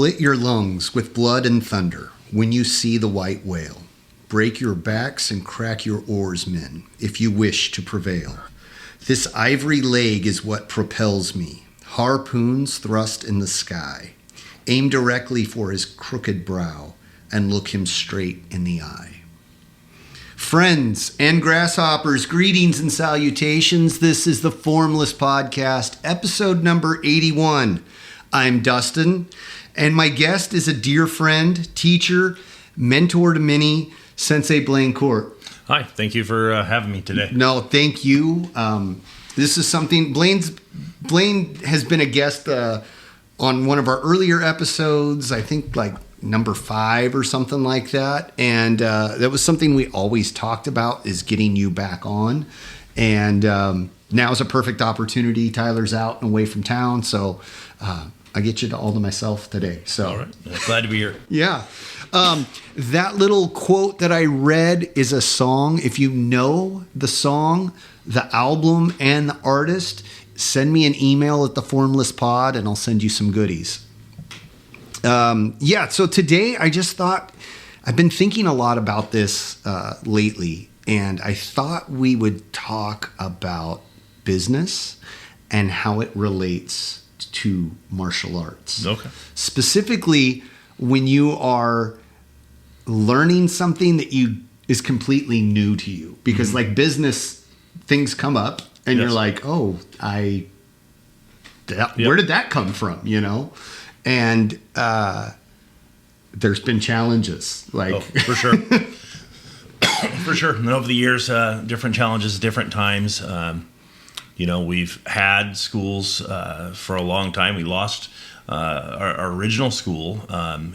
Split your lungs with blood and thunder when you see the white whale. Break your backs and crack your oarsmen if you wish to prevail. This ivory leg is what propels me. Harpoons thrust in the sky. Aim directly for his crooked brow and look him straight in the eye. Friends and grasshoppers, greetings and salutations. This is the Formless Podcast, episode number 81. I'm Dustin, and my guest is a dear friend, teacher, mentor to many, Sensei Blain Cort. Hi, thank you for having me today. No, thank you. This is something, Blain has been a guest on one of our earlier episodes, I think like number 5 or something like that. And that was something we always talked about, is getting you back on. And now is a perfect opportunity. Tyler's out and away from town, so I get you all to myself today. So all right, well, glad to be here. Yeah. That little quote that I read is a song. If you know the song, the album, and the artist, send me an email at the Formless Pod and I'll send you some goodies. So today I just thought, I've been thinking a lot about this lately, and I thought we would talk about business and how it relates to martial arts. Okay. Specifically, when you are learning something that is completely new to you, because like business things come up and you're like, oh, where did that come from? You know? And there's been challenges for sure. For sure. And over the years, different challenges, different times. We've had schools for a long time. We lost our original school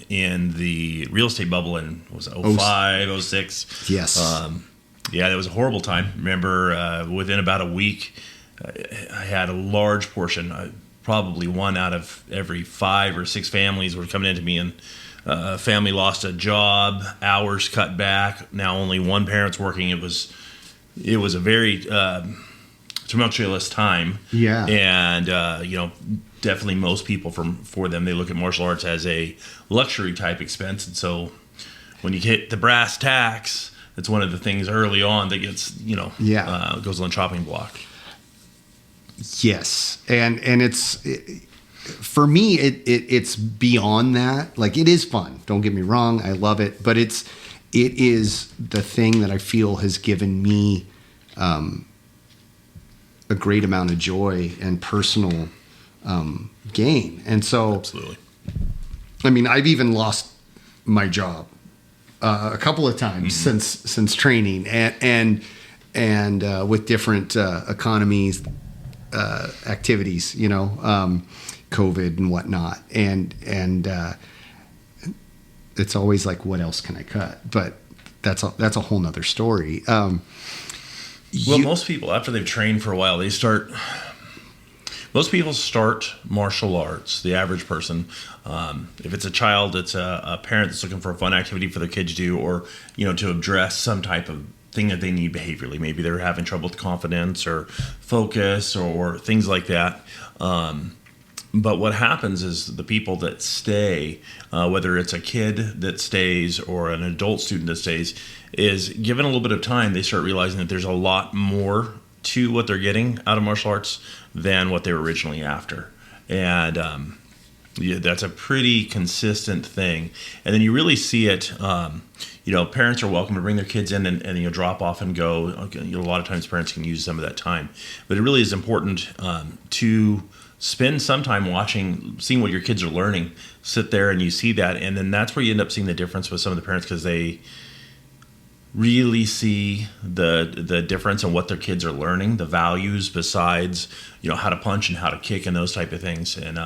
in the real estate bubble in, was it 05, 06? Yes. That was a horrible time. Remember, within about a week, I had a large portion, probably one out of every 5 or 6 families were coming into me, and a family lost a job, hours cut back. Now only one parent's working. It was a very tumultuous time. Yeah. And, definitely most people for them, they look at martial arts as a luxury type expense. And so when you hit the brass tacks, it's one of the things early on that gets, goes on the chopping block. Yes. And for me, it's beyond that. Like, it is fun. Don't get me wrong. I love it. But it is the thing that I feel has given me a great amount of joy and personal gain. And so, absolutely. I mean, I've even lost my job a couple of times since training, and with different economies, activities, COVID and whatnot, and it's always like, what else can I cut? But that's a whole nother story. Most people, after they've trained for a while, most people start martial arts, the average person. If it's a child, it's a parent that's looking for a fun activity for their kids to do, or, to address some type of thing that they need behaviorally. Maybe they're having trouble with confidence or focus or things like that. But what happens is the people that stay, whether it's a kid that stays or an adult student that stays, is given a little bit of time, they start realizing that there's a lot more to what they're getting out of martial arts than what they were originally after. And that's a pretty consistent thing. And then you really see it, parents are welcome to bring their kids in and drop off and go. A lot of times parents can use some of that time. But it really is important to spend some time seeing what your kids are learning. Sit there and you see that, and then that's where you end up seeing the difference with some of the parents, because they really see the difference in what their kids are learning, the values besides how to punch and how to kick and those type of things. And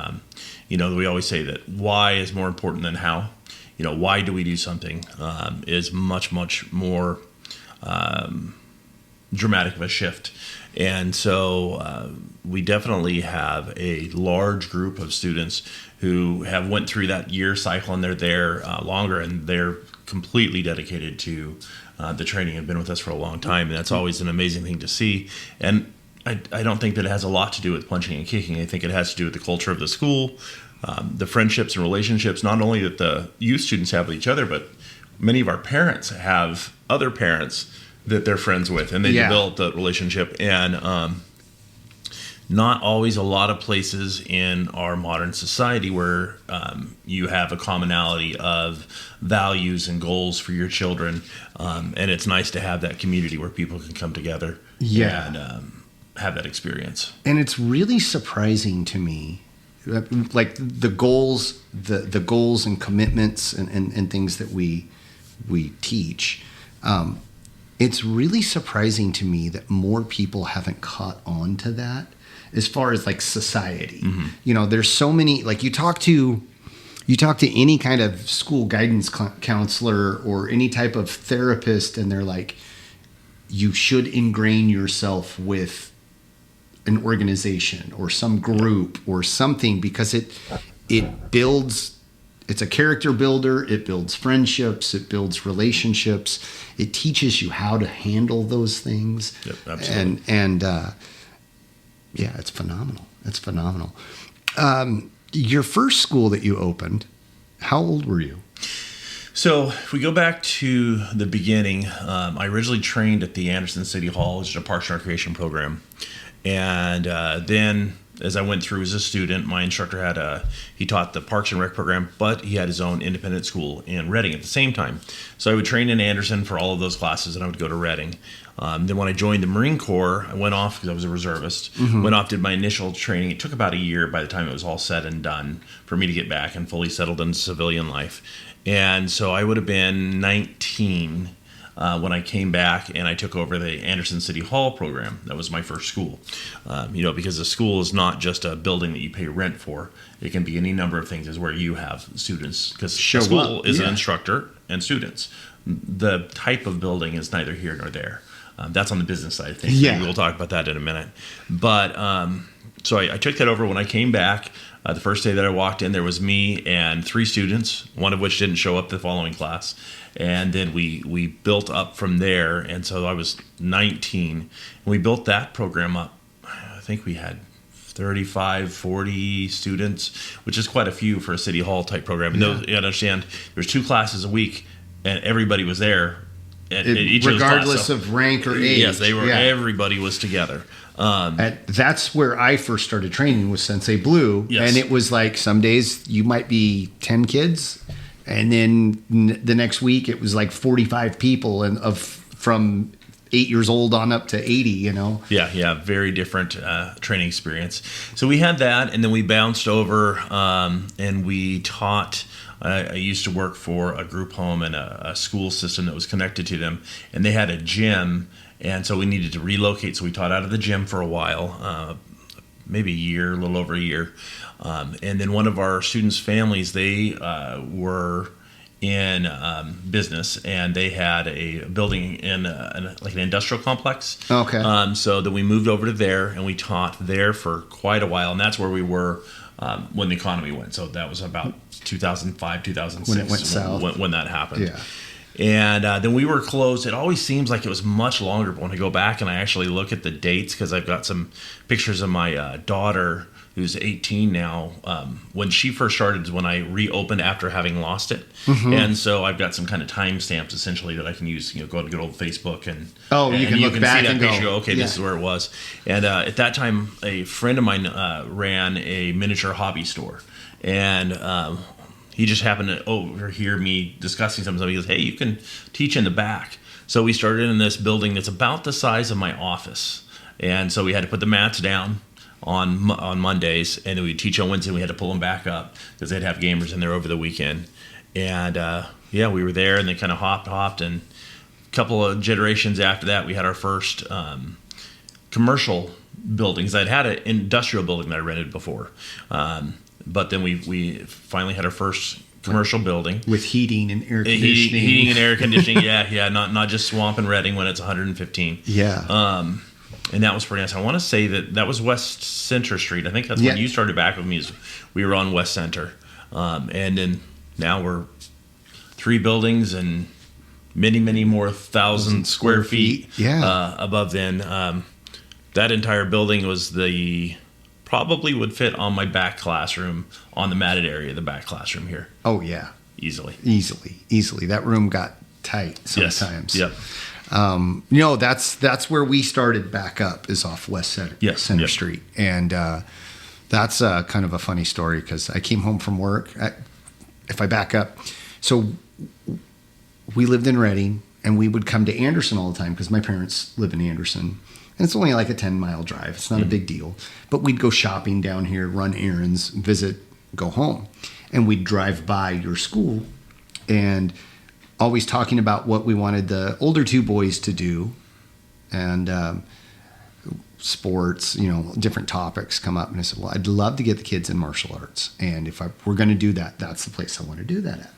we always say that why is more important than how. Why do we do something is much more dramatic of a shift. And so we definitely have a large group of students who have went through that year cycle, and they're there longer, and they're completely dedicated to the training and been with us for a long time. And that's always an amazing thing to see. And I don't think that it has a lot to do with punching and kicking. I think it has to do with the culture of the school, the friendships and relationships, not only that the youth students have with each other, but many of our parents have other parents that they're friends with, and they develop that relationship. And not always a lot of places in our modern society where you have a commonality of values and goals for your children. And it's nice to have that community where people can come together and have that experience. And it's really surprising to me, like the goals and commitments and things that we teach. It's really surprising to me that more people haven't caught on to that as far as like society. Mm-hmm. You know, there's so many, like you talk to any kind of school guidance counselor or any type of therapist, and they're like, you should ingrain yourself with an organization or some group or something, because it builds, it's a character builder, it builds friendships, it builds relationships, it teaches you how to handle those things. Yep, absolutely. And yeah, it's phenomenal. It's phenomenal. Your first school that you opened, how old were you? So if we go back to the beginning, I originally trained at the Anderson City Hall, which is a Parks and Recreation program. And then as I went through as a student, my instructor he taught the Parks and Rec program, but he had his own independent school in Reading at the same time. So I would train in Anderson for all of those classes, and I would go to Reading. Then when I joined the Marine Corps, I went off because I was a reservist, went off, did my initial training. It took about a year by the time it was all said and done for me to get back and fully settled into civilian life. And so I would have been 19 when I came back, and I took over the Anderson City Hall program. That was my first school. Because the school is not just a building that you pay rent for. It can be any number of things. Is where you have students, because the school is an instructor and students. The type of building is neither here nor there. That's on the business side of things. Yeah. Maybe we'll talk about that in a minute. But so I took that over when I came back. The first day that I walked in, there was me and 3 students, one of which didn't show up the following class. And then we built up from there. And so I was 19. And we built that program up. I think we had 35, 40 students, which is quite a few for a City Hall type program. And those, you understand, there's 2 classes a week, and everybody was there. Regardless of rank or age. Yes, they were. Yeah. Everybody was together. That's where I first started training with Sensei Blue. Yes. And it was like some days you might be 10 kids, and then the next week it was like 45 people, and from 8 years old on up to 80. Yeah, very different training experience. So we had that, and then we bounced over and we taught. I used to work for a group home and a school system that was connected to them, and they had a gym, and so we needed to relocate. So we taught out of the gym for a while, maybe a year, a little over a year. And then one of our students' families, they were in business, and they had a building in like an industrial complex. Okay. So then we moved over to there, and we taught there for quite a while, and that's where we were when the economy went. So that was about 2005, 2006 when it went south. When that happened. Yeah. And then we were closed. It always seems like it was much longer, but when I go back and I actually look at the dates, because I've got some pictures of my daughter, who's 18 now, when she first started is when I reopened after having lost it. Mm-hmm. And so I've got some kind of timestamps essentially that I can use, go to good old Facebook and you can look back and go, okay, this is where it was. And at that time, a friend of mine ran a miniature hobby store, and he just happened to overhear me discussing something. So he goes, hey, you can teach in the back. So we started in this building that's about the size of my office. And so we had to put the mats down on Mondays, and then we'd teach on Wednesday. We had to pull them back up because they'd have gamers in there over the weekend. And we were there, and they kind of hopped. And a couple of generations after that, we had our first commercial buildings. I'd had an industrial building that I rented before, but then we finally had our first commercial building with heating and air conditioning. Heating and air conditioning, yeah, not just swamp and Reading when it's 115. Yeah. And that was pretty nice. I want to say that was West Center Street. I think that's when you started back with me. Is we were on West Center, and then now we're 3 buildings and many more 1,000 square feet. Yeah. Above then. That entire building was probably would fit on my back classroom, on the matted area of the back classroom here. Oh, yeah. Easily. That room got tight sometimes. Yes. Yep. That's where we started back up, is off West Center, Yep. Street. And that's kind of a funny story, because I came home from work. If I back up, so we lived in Reading, and we would come to Anderson all the time because my parents live in Anderson. And it's only like a 10-mile drive. It's not a big deal. But we'd go shopping down here, run errands, visit, go home. And we'd drive by your school and always talking about what we wanted the older two boys to do. And sports, different topics come up. And I said, well, I'd love to get the kids in martial arts. And if we're going to do that, that's the place I want to do that at.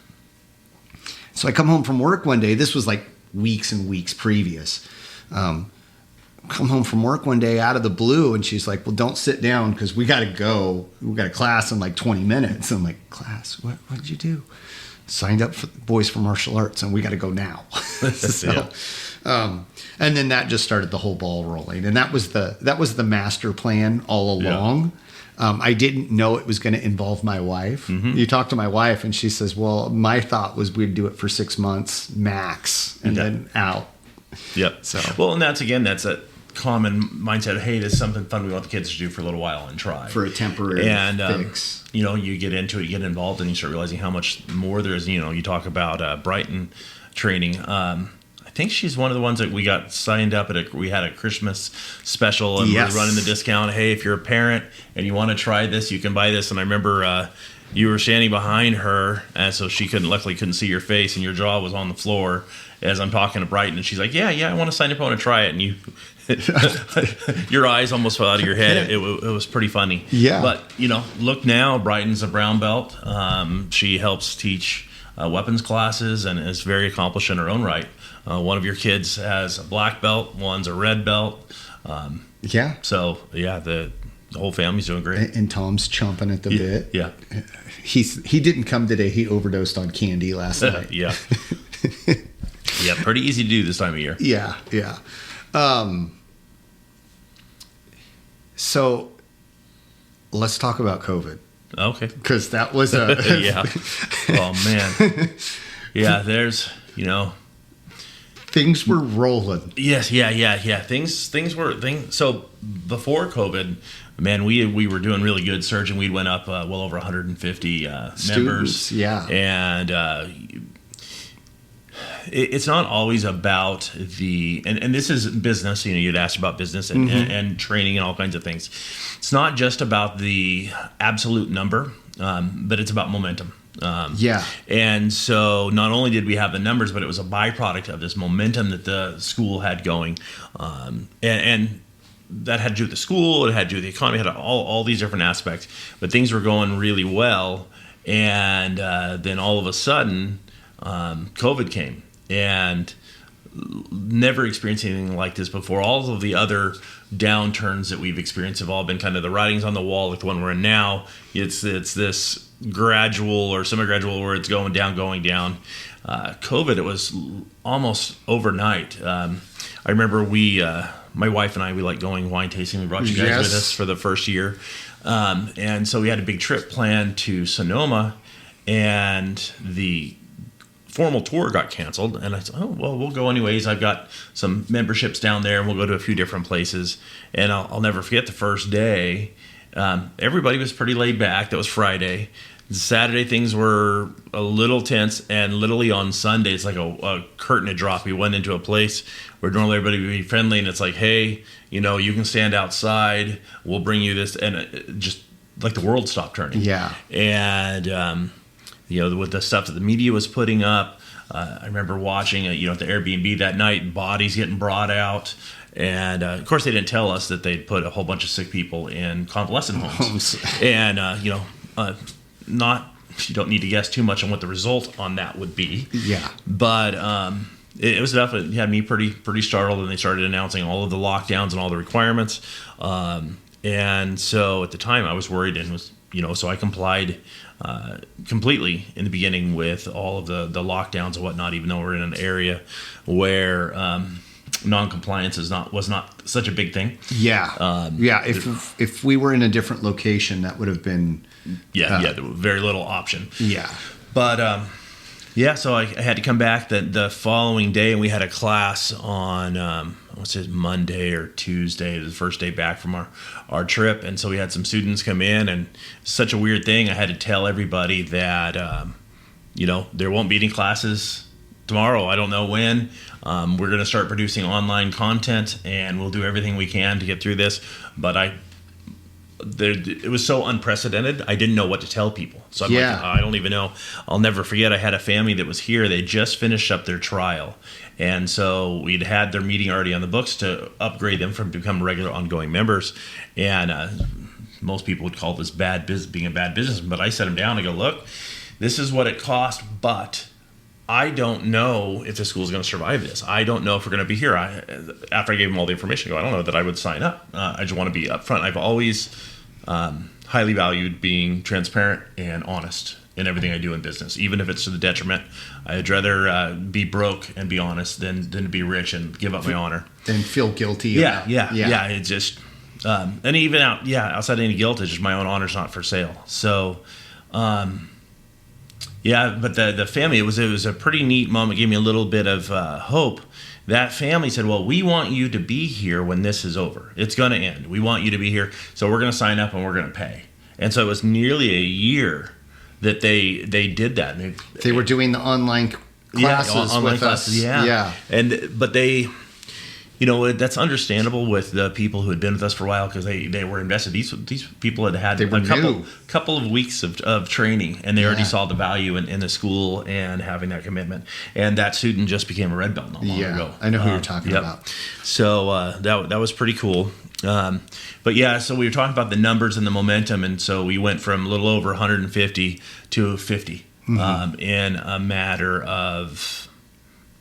So I come home from work one day. This was like weeks and weeks previous. Come home from work one day out of the blue, and she's like, well, don't sit down because we got to go. We got a class in like 20 minutes. I'm like, class? What did you do? Signed up for Boys for Martial Arts, and we got to go now. So, and then that just started the whole ball rolling. And that was the master plan all along. Yeah. I didn't know it was going to involve my wife. Mm-hmm. You talk to my wife, and she says, well, my thought was we'd do it for 6 months max and then out. Yep. So, well, and that's a common mindset. Hey, this is something fun we want the kids to do for a little while and try for a temporary fix. You get into it, you get involved, and you start realizing how much more there is. You talk about Brighton training. I think she's one of the ones that we got signed up at. We had a Christmas special, and we were running the discount. Hey, if you're a parent and you want to try this, you can buy this. And I remember you were standing behind her, and so she luckily couldn't see your face, and your jaw was on the floor as I'm talking to Brighton, and she's like, yeah, I want to sign up, I want to try it. And you, your eyes almost fell out of your head. It was pretty funny. Yeah. But, look now, Brighton's a brown belt. She helps teach weapons classes and is very accomplished in her own right. One of your kids has a black belt, one's a red belt. So, the whole family's doing great. And Tom's chomping at the bit. Yeah. He didn't come today. He overdosed on candy last night. Yeah. Yeah, pretty easy to do this time of year. Yeah. So let's talk about COVID. Okay. Because that was a... Yeah. Oh, man. Yeah, there's, Things were rolling. Yes, yeah. Things were... So before COVID, man, we were doing really good surging. We went up well over 150 members. Yeah. And... it's not always about and this is business. You'd asked about business and training and all kinds of things. It's not just about the absolute number, but it's about momentum. And so not only did we have the numbers, but it was a byproduct of this momentum that the school had going, and that had to do with the school. It had to do with the economy. It had all these different aspects. But things were going really well, and then all of a sudden, COVID came, and never experienced anything like this before. All of the other downturns that we've experienced have all been kind of the writings on the wall, like the one we're in now. It's this gradual or semi-gradual where it's going down. COVID, it was almost overnight. I remember my wife and I, we like going wine tasting. We brought you guys with us for the first year. And so we had a big trip planned to Sonoma, and the formal tour got canceled, and I said, oh, well, we'll go anyways. I've got some memberships down there, and we'll go to a few different places. And I'll never forget the first day. Everybody was pretty laid back. That was Friday. Saturday, things were a little tense, and literally on Sunday, it's like a curtain had dropped. We went into a place where normally everybody would be friendly, and it's like, hey, you can stand outside. We'll bring you this, and it just like the world stopped turning. Yeah. And with the stuff that the media was putting up, I remember watching, at the Airbnb that night, bodies getting brought out. And, of course, they didn't tell us that they'd put a whole bunch of sick people in convalescent homes. And, you don't need to guess too much on what the result on that would be. Yeah. But it was definitely had me pretty startled, and they started announcing all of the lockdowns and all the requirements. And so at the time I was worried, and was, so I complied completely in the beginning with all of the lockdowns and whatnot, even though we're in an area where non-compliance was not such a big thing. Yeah. If we were in a different location, that would have been. There was very little option. Yeah. But so I had to come back the following day, and we had a class on Monday or Tuesday, the first day back from our trip, and so we had some students come in, and such a weird thing. I had to tell everybody that there won't be any classes tomorrow. I don't know when. We're going to start producing online content, and we'll do everything we can to get through this. But it was so unprecedented. I didn't know what to tell people. So I'm like, I don't even know. I'll never forget. I had a family that was here. They just finished up their trial. And so we'd had their meeting already on the books to upgrade them from become regular ongoing members. And most people would call this being a bad business. But I set them down and go, look, this is what it cost, but I don't know if the school is going to survive this. I don't know if we're going to be here. After I gave them all the information, I don't know that I would sign up. I just want to be upfront. I've always highly valued being transparent and honest in everything I do in business, even if it's to the detriment. I'd rather be broke and be honest than to be rich and give up my honor. And feel guilty. Yeah. It's just, and even outside any guilt, it's just my own honor's not for sale. So, but the family, it was a pretty neat moment. It gave me a little bit of hope. That family said, well, we want you to be here when this is over. It's going to end. We want you to be here. So we're going to sign up and we're going to pay. And so it was nearly a year that they did that. They were doing the online classes online with classes, us. Yeah. But they, that's understandable with the people who had been with us for a while because they were invested. These people had a couple of weeks of training, and they already saw the value in the school and having that commitment. And that student just became a red belt not long ago. I know who you're talking about. So that was pretty cool. So we were talking about the numbers and the momentum, and so we went from a little over 150 to 50 in a matter of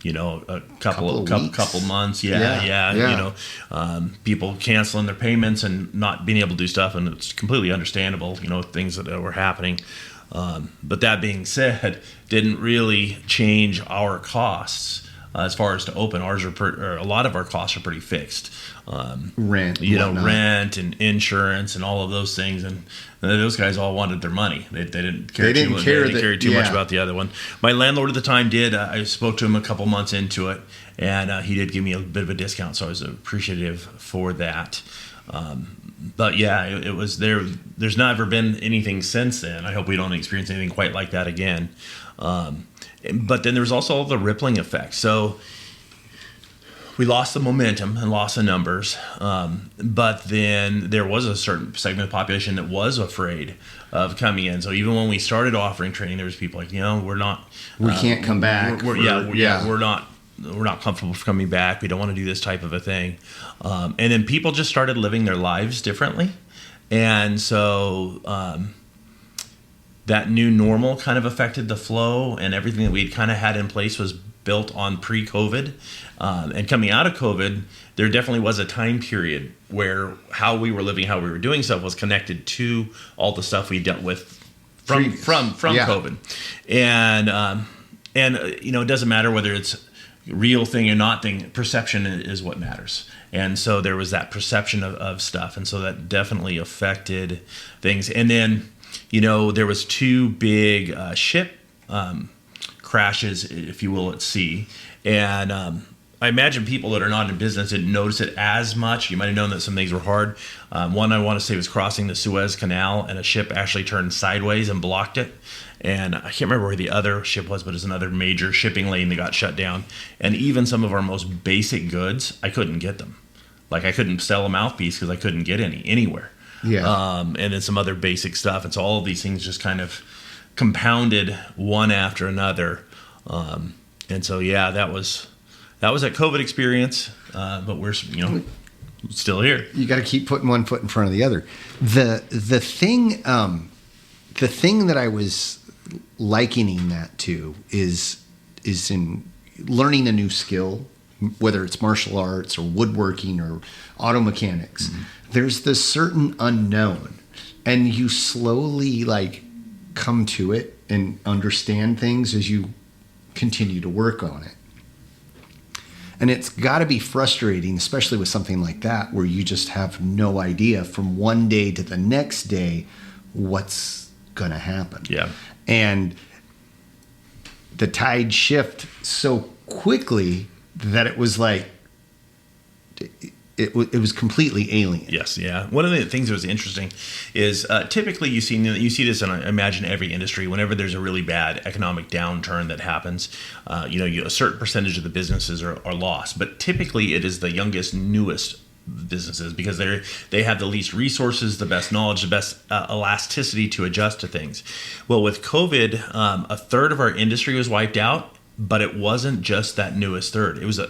a couple months. People canceling their payments and not being able to do stuff, and it's completely understandable. Things that were happening. But that being said, didn't really change our costs. As far as to open, ours are a lot of our costs are pretty fixed. Rent, rent and insurance and all of those things. And those guys all wanted their money. They didn't care. They didn't care too much about the other one. My landlord at the time did. I spoke to him a couple months into it, and he did give me a bit of a discount, so I was appreciative for that. But it was there. There's never been anything since then. I hope we don't experience anything quite like that again. But then there's also the rippling effect. So we lost the momentum and lost the numbers. But then there was a certain segment of the population that was afraid of coming in. So even when we started offering training, there was people like, we're not. We can't come back. We're not comfortable for coming back. We don't want to do this type of a thing. And then people just started living their lives differently. And so that new normal kind of affected the flow, and everything that we'd kind of had in place was built on pre-COVID. And coming out of COVID, there definitely was a time period where how we were living, how we were doing stuff was connected to all the stuff we dealt with from COVID. And it doesn't matter whether it's real thing or not thing, perception is what matters. And so there was that perception of stuff. And so that definitely affected things. And then, there was two big ship crashes, if you will, at sea. And I imagine people that are not in business didn't notice it as much. You might have known that some things were hard. One I want to say was crossing the Suez Canal, and a ship actually turned sideways and blocked it. And I can't remember where the other ship was, but it was another major shipping lane that got shut down. And even some of our most basic goods, I couldn't get them. Like I couldn't sell a mouthpiece because I couldn't get anywhere. And then some other basic stuff. And so all of these things just kind of compounded one after another. And so, that was that COVID experience. But we're, still here. You got to keep putting one foot in front of the other. The thing that I was likening that to is in learning a new skill, whether it's martial arts or woodworking or auto mechanics. Mm-hmm. There's this certain unknown, and you slowly come to it and understand things as you continue to work on it. And it's got to be frustrating, especially with something like that, where you just have no idea from one day to the next day what's going to happen. Yeah. And the tide shift so quickly that it was like, it was completely alien. Yes, yeah. One of the things that was interesting is typically you see this in, I imagine, every industry. Whenever there's a really bad economic downturn that happens, a certain percentage of the businesses are lost. But typically it is the youngest, newest businesses because they have the least resources, the best knowledge, the best elasticity to adjust to things. Well, with COVID, a third of our industry was wiped out, but it wasn't just that newest third. It was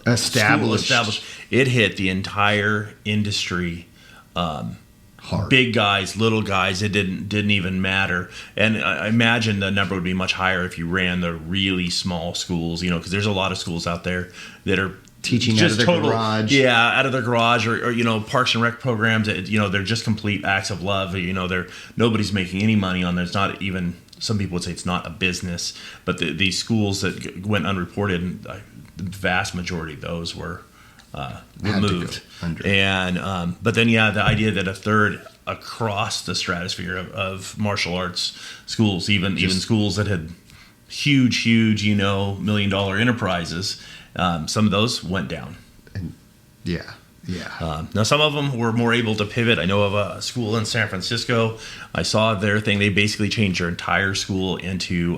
established. It hit the entire industry. Hard. Big guys, little guys, it didn't even matter. And I imagine the number would be much higher if you ran the really small schools, because there's a lot of schools out there that are teaching just out of their garage. Yeah, out of their garage or Parks and Rec programs. They're just complete acts of love. Nobody's making any money on there. It's not even, some people would say it's not a business, but the schools that went unreported, the vast majority of those were removed. And but then the idea that a third across the stratosphere of martial arts schools, even schools that had huge $1 million enterprises, some of those went down. And now some of them were more able to pivot. I know of a school in San Francisco. I saw their thing. They basically changed their entire school into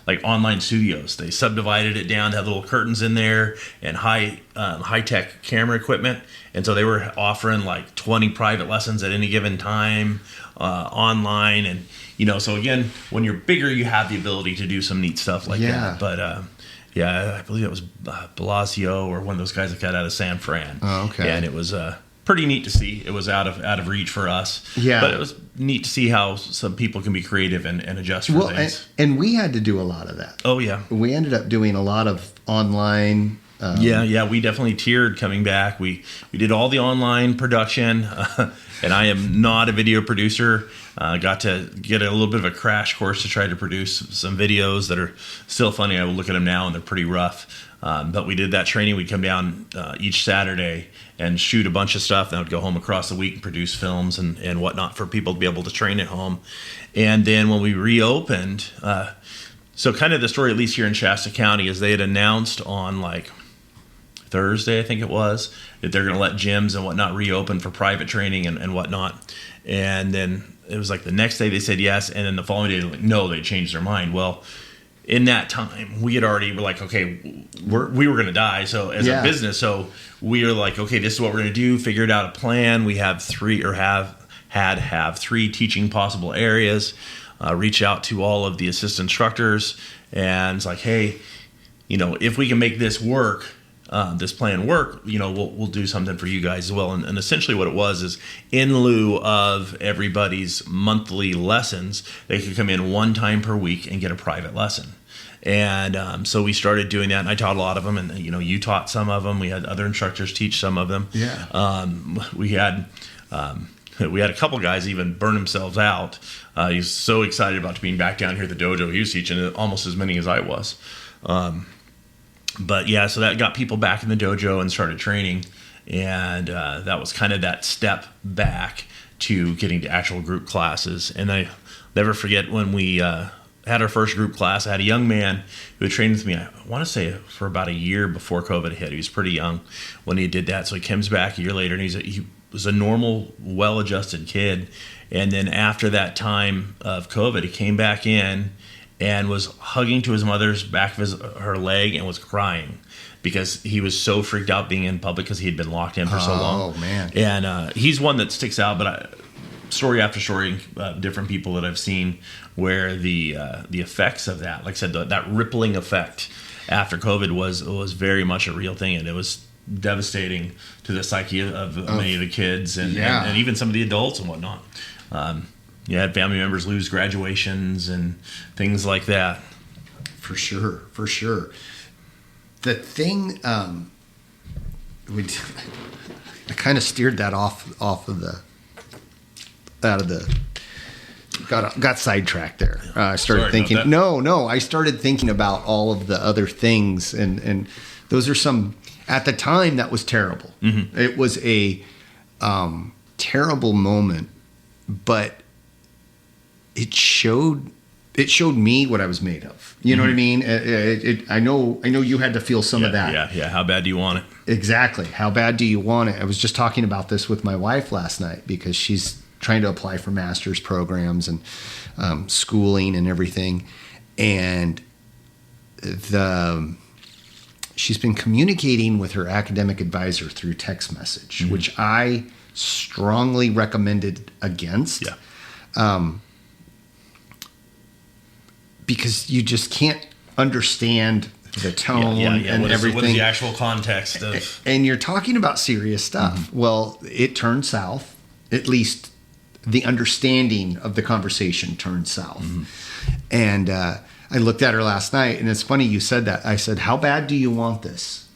like online studios. They subdivided it down to have little curtains in there and high tech camera equipment. And so they were offering like 20 private lessons at any given time online. And, so again, when you're bigger, you have the ability to do some neat stuff like that. But I believe it was Blasio or one of those guys that got out of San Fran. Oh, okay. And it was pretty neat to see. It was out of reach for us. Yeah. But it was neat to see how some people can be creative and adjust for things. And we had to do a lot of that. Oh, yeah. We ended up doing a lot of online. We definitely tiered coming back. We did all the online production, and I am not a video producer. Got to get a little bit of a crash course to try to produce some videos that are still funny. I will look at them now, and they're pretty rough. But we did that training. We'd come down each Saturday and shoot a bunch of stuff. Then I would go home across the week and produce films and whatnot for people to be able to train at home. And then when we reopened, so kind of the story, at least here in Shasta County, is they had announced on like Thursday, I think it was, that they're going to let gyms and whatnot reopen for private training and whatnot. And then it was like the next day they said yes, and then the following day, like, no, they changed their mind. Well, in that time, we had already were like, okay, we were going to die. So as a business, so we were like, okay, this is what we're going to do. Figured out a plan. We have three teaching possible areas. Reach out to all of the assistant instructors, and it's like, hey, if we can make this work, this plan work, we'll do something for you guys as well. And essentially what it was is, in lieu of everybody's monthly lessons, they could come in one time per week and get a private lesson. And so we started doing that, and I taught a lot of them, and you taught some of them. We had other instructors teach some of them. We had a couple guys even burn themselves out. He was so excited about being back down here at the dojo. He was teaching almost as many as I was. But so that got people back in the dojo and started training, and that was kind of that step back to getting to actual group classes. And I never forget when we had our first group class. I had a young man who had trained with me, I want to say for about a year before COVID hit. He was pretty young when he did that, so he comes back a year later, and he was a normal, well-adjusted kid. And then after that time of COVID, he came back in and was hugging to his mother's back of her leg and was crying because he was so freaked out being in public because he had been locked in for so long. Oh, man. And he's one that sticks out, but story after story, different people that I've seen where the effects of that, like I said, that rippling effect after COVID was very much a real thing, and it was devastating to the psyche of many of the kids and even some of the adults and whatnot. You had family members lose graduations and things like that. For sure. The thing, I kind of steered that got sidetracked there. I started thinking, I started thinking about all of the other things and Those are some, at the time, that was terrible. It was a terrible moment, but it showed me what I was made of. You know what I mean? I know you had to feel some of that. Yeah. How bad do you want it? Exactly. How bad do you want it? I was just talking about this with my wife last night because she's trying to apply for master's programs and schooling and everything. And she's been communicating with her academic advisor through text message, which I strongly recommended against. Because you just can't understand the tone and everything. What is the actual context of? And you're talking about serious stuff. Well, it turned south. At least the understanding of the conversation turned south. And I looked at her last night, and it's funny you said that. I said, how bad do you want this?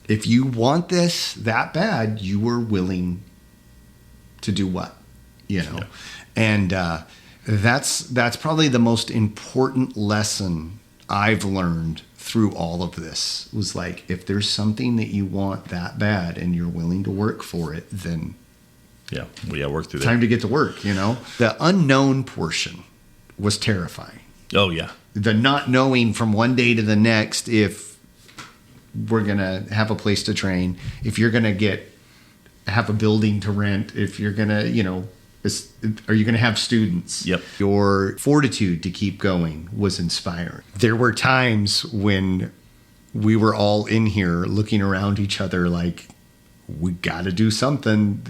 If you want this that bad, you were willing to do what? You know? And that's probably the most important lesson I've learned through all of this, was like, if there's something that you want that bad and you're willing to work for it, then work through that. Time to get to work, you know? The unknown portion was terrifying. Oh, yeah. The not knowing from one day to the next if we're going to have a place to train, if you're going to have a building to rent, if you're going to, are you going to have students? Yep. Your fortitude to keep going was inspiring. There were times when we were all in here looking around each other like, we got to do something.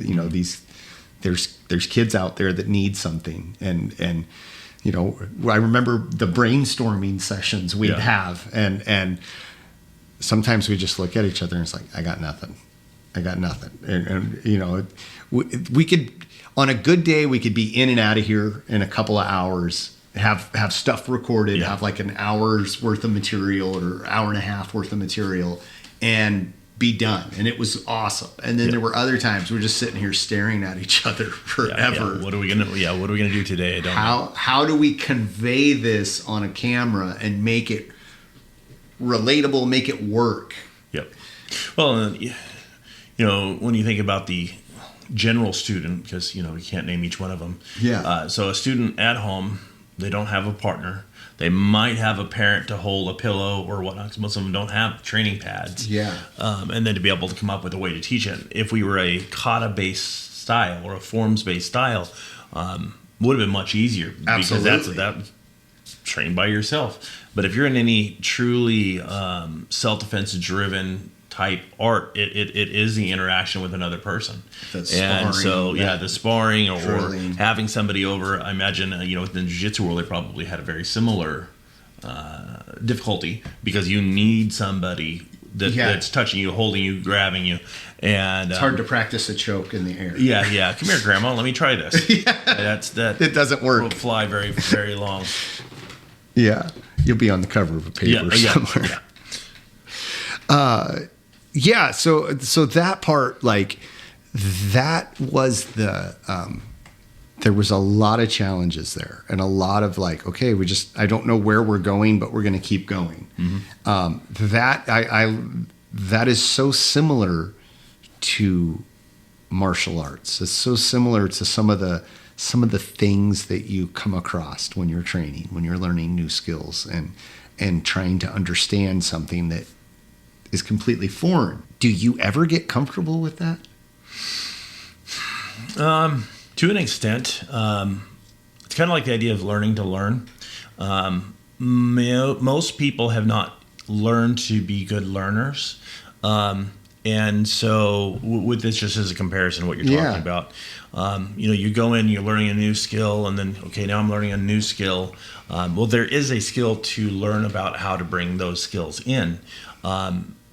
There's kids out there that need something. And I remember the brainstorming sessions we'd have, and sometimes we just look at each other and it's like, I got nothing. And we could, on a good day, we could be in and out of here in a couple of hours, have stuff recorded, have like an hour's worth of material or hour and a half worth of material, and be done. And it was awesome. And then there were other times we're just sitting here staring at each other forever. What are we gonna do today? I don't know. How do we convey this on a camera and make it relatable, make it work? Yep. Well, when you think about the general student, because you can't name each one of them. So a student at home, they don't have a partner. They might have a parent to hold a pillow or whatnot, because most of them don't have training pads. And then to be able to come up with a way to teach it. If we were a kata-based style or a forms-based style, would have been much easier. Absolutely. Because that's trained by yourself. But if you're in any truly self-defense driven type art, it is the interaction with another person. And so the sparring or having somebody over, I imagine within the jiu-jitsu world they probably had a very similar difficulty, because you need somebody that's touching you, holding you, grabbing you, and it's hard to practice a choke in the air. Come here, Grandma, let me try this. It doesn't work. Will fly very, very long. You'll be on the cover of a paper somewhere. So that part, like, that was there was a lot of challenges there, and a lot of like, okay, I don't know where we're going, but we're going to keep going. That is so similar to martial arts. It's so similar to some of the things that you come across when you're training, when you're learning new skills and trying to understand something that is completely foreign. Do you ever get comfortable with that? To an extent. It's kind of like the idea of learning to learn. Most people have not learned to be good learners. And so with this, just as a comparison, what you're talking about, you go in, you're learning a new skill, and then, okay, now I'm learning a new skill. Well, there is a skill to learn about how to bring those skills in.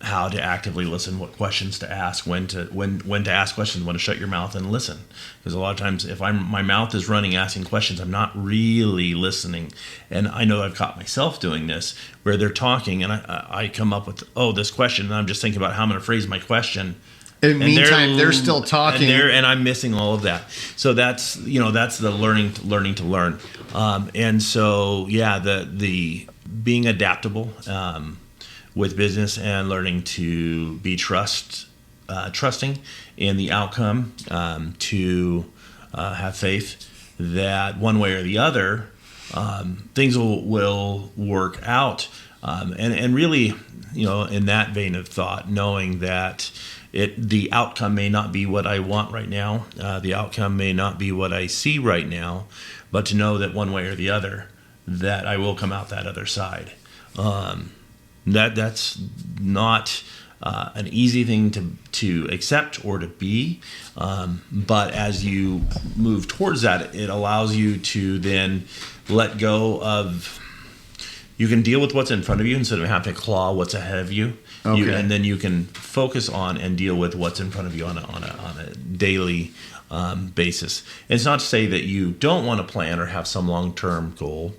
How to actively listen, what questions to ask, when to ask questions, when to shut your mouth and listen. Because a lot of times, if my mouth is running asking questions, I'm not really listening. And I know I've caught myself doing this, where they're talking and I come up with this question, and I'm just thinking about how I'm going to phrase my question. In the meantime, they're still talking, and I'm missing all of that. So that's the learning to learn. And so the being adaptable. with business and learning to be trusting in the outcome, to have faith that one way or the other, things will work out. And really, in that vein of thought, knowing that the outcome may not be what I want right now, the outcome may not be what I see right now, but to know that one way or the other, that I will come out that other side. That's not an easy thing to accept or to be, but as you move towards that, it allows you to then let go of. You can deal with what's in front of you instead of having to claw what's ahead of you. Okay. And then you can focus on and deal with what's in front of you on a daily basis. And it's not to say that you don't want to plan or have some long-term goal,